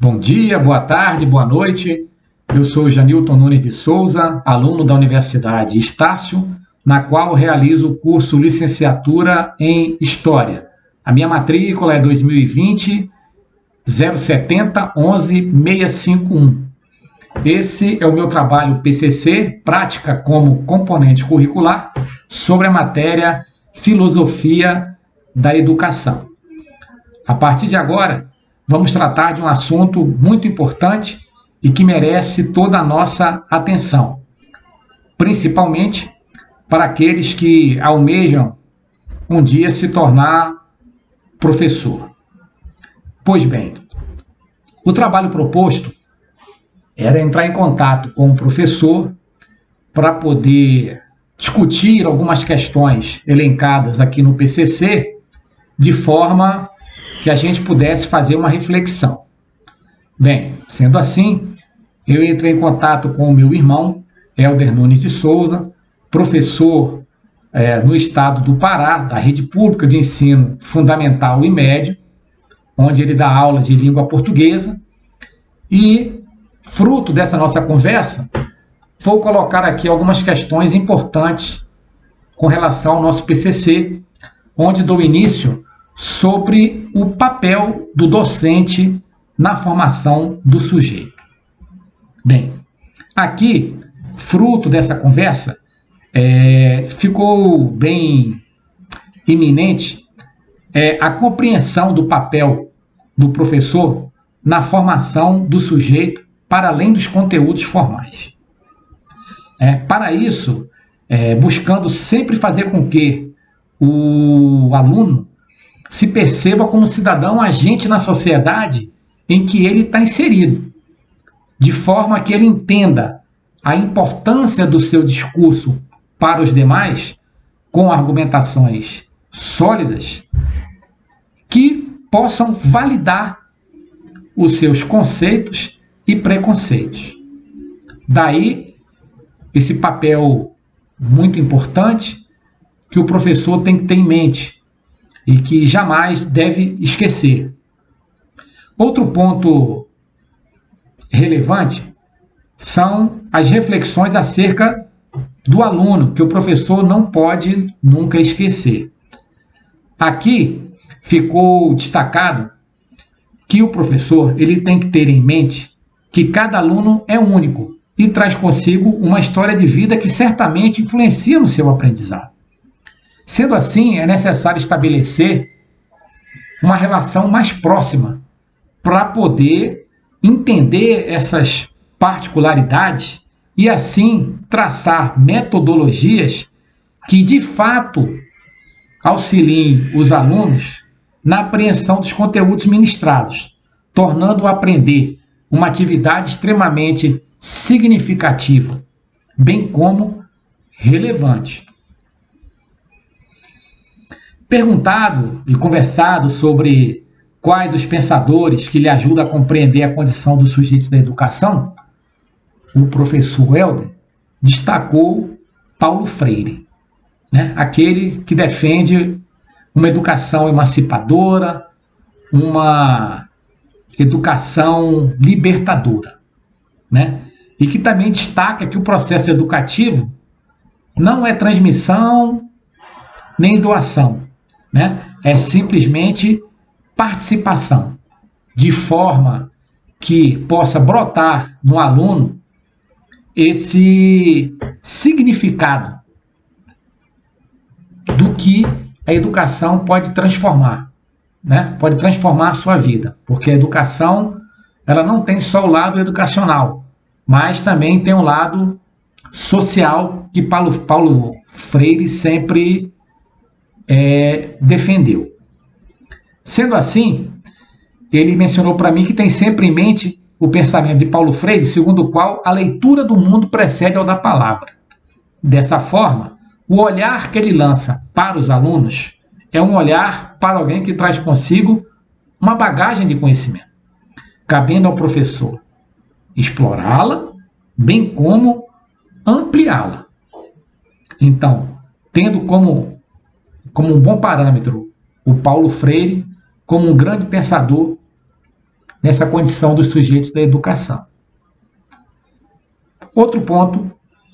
Bom dia, boa tarde, boa noite. Eu sou Janilton Nunes de Souza, aluno da Universidade Estácio, na qual realizo o curso Licenciatura em História. A minha matrícula é 2020 070 11 651. Esse é o meu trabalho PCC, Prática como Componente Curricular, sobre a matéria Filosofia da Educação. A partir de agora, vamos tratar de um assunto muito importante e que merece toda a nossa atenção, principalmente para aqueles que almejam um dia se tornar professor. Pois bem, o trabalho proposto era entrar em contato com o professor para poder discutir algumas questões elencadas aqui no PCC, de forma que a gente pudesse fazer uma reflexão. Bem, sendo assim, eu entrei em contato com o meu irmão, Helder Nunes de Souza, professor no estado do Pará, da rede pública de ensino fundamental e médio, onde ele dá aula de língua portuguesa, e, fruto dessa nossa conversa, vou colocar aqui algumas questões importantes com relação ao nosso PCC, onde dou início sobre o papel do docente na formação do sujeito. Bem, aqui, fruto dessa conversa, ficou bem iminente a compreensão do papel do professor na formação do sujeito para além dos conteúdos formais. Para isso, buscando sempre fazer com que o aluno se perceba como cidadão agente na sociedade em que ele está inserido, de forma que ele entenda a importância do seu discurso para os demais, com argumentações sólidas, que possam validar os seus conceitos e preconceitos. Daí, esse papel muito importante que o professor tem que ter em mente e que jamais deve esquecer. Outro ponto relevante são as reflexões acerca do aluno, que o professor não pode nunca esquecer. Aqui ficou destacado que o professor ele tem que ter em mente que cada aluno é único e traz consigo uma história de vida que certamente influencia no seu aprendizado. Sendo assim, é necessário estabelecer uma relação mais próxima para poder entender essas particularidades e, assim, traçar metodologias que, de fato, auxiliem os alunos na apreensão dos conteúdos ministrados, tornando o aprender uma atividade extremamente significativa, bem como relevante. Perguntado e conversado sobre quais os pensadores que lhe ajudam a compreender a condição dos sujeitos da educação, o professor Helder destacou Paulo Freire, aquele que defende uma educação emancipadora, uma educação libertadora, e que também destaca que o processo educativo não é transmissão nem doação, é simplesmente participação, de forma que possa brotar no aluno esse significado do que a educação pode transformar, pode transformar a sua vida, porque a educação ela não tem só o lado educacional, mas também tem um lado social que Paulo Freire sempre defendeu. Sendo assim, ele mencionou para mim que tem sempre em mente o pensamento de Paulo Freire, segundo o qual a leitura do mundo precede ao da palavra. Dessa forma, o olhar que ele lança para os alunos é um olhar para alguém que traz consigo uma bagagem de conhecimento, cabendo ao professor explorá-la, bem como ampliá-la. Então, tendo como um bom parâmetro o Paulo Freire, como um grande pensador, nessa condição dos sujeitos da educação. Outro ponto,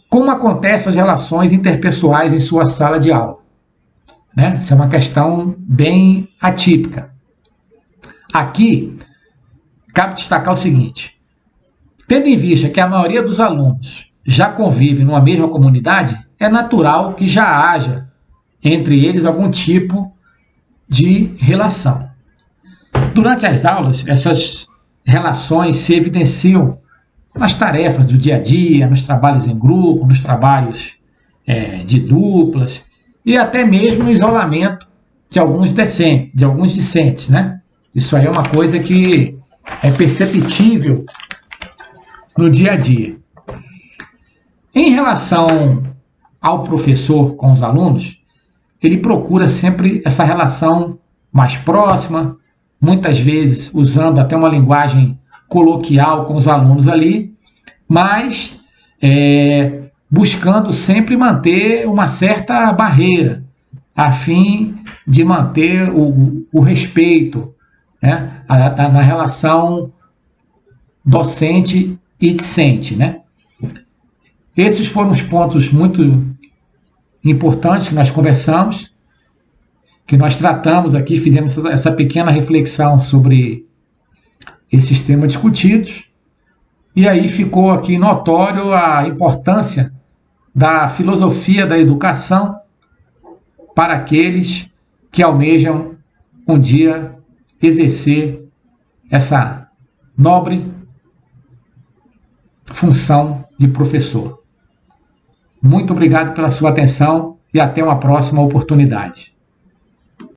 como acontecem as relações interpessoais em sua sala de aula? Né? Isso é uma questão bem atípica. Aqui, cabe destacar o seguinte: tendo em vista que a maioria dos alunos já convive numa mesma comunidade, é natural que já haja entre eles algum tipo de relação. Durante as aulas, essas relações se evidenciam nas tarefas do dia a dia, nos trabalhos em grupo, nos trabalhos de duplas e até mesmo no isolamento de alguns discentes, né? Isso aí é uma coisa que é perceptível no dia a dia. Em relação ao professor com os alunos, ele procura sempre essa relação mais próxima, muitas vezes usando até uma linguagem coloquial com os alunos ali, mas buscando sempre manter uma certa barreira, a fim de manter o respeito, né, na relação docente e discente, né? Esses foram os pontos muito importantes que nós conversamos, que nós tratamos aqui, fizemos essa pequena reflexão sobre esses temas discutidos, e aí ficou aqui notório a importância da filosofia da educação para aqueles que almejam um dia exercer essa nobre função de professor. Muito obrigado pela sua atenção e até uma próxima oportunidade.